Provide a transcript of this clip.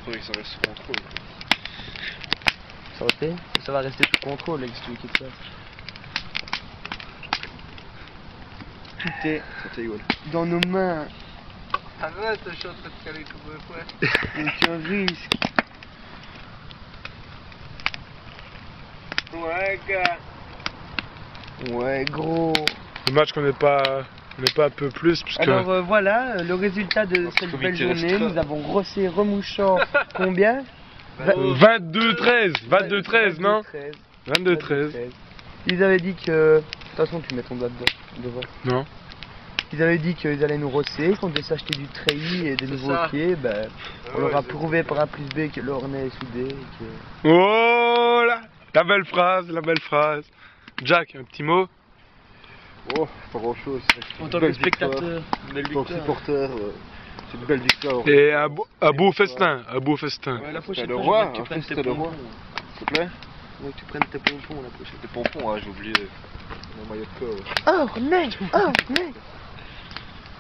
faudrait que ça reste sous contrôle. Ça va rester sous contrôle avec ce qui se passe. Tout est dans nos mains. Arrête, je suis en train de caler comme un fouet. Aucun risque. Ouais, gars. Ouais, gros. Dommage qu'on n'ait pas un peu plus, puisque... Alors voilà, le résultat de cette belle journée. Nous avons rossé remouchant combien 22-13, 22-13, non 22-13. Ils avaient dit que... De toute façon, tu mets ton doigt devant. Non. Ils avaient dit qu'ils allaient nous rosser, qu'on devait s'acheter du treillis et des nouveaux pieds. Ben, on leur a prouvé par A plus B que l'ornais est soudé. Que... Oh là, la belle phrase, la belle phrase. Jack, un petit mot? Oh, pas grand chose. En tant que spectateur, En tant que supporter, c'est une belle victoire. Et un beau festin, un beau festin. Ouais, la prochaine C'est le fois, roi, je veux que tu prennes tes le roi. pompons. S'il te plaît. Je veux que tu prennes tes pompons la prochaine Des pompons, hein, j'ai oublié. Mon maillot de corps. fois. Ornais, ornais.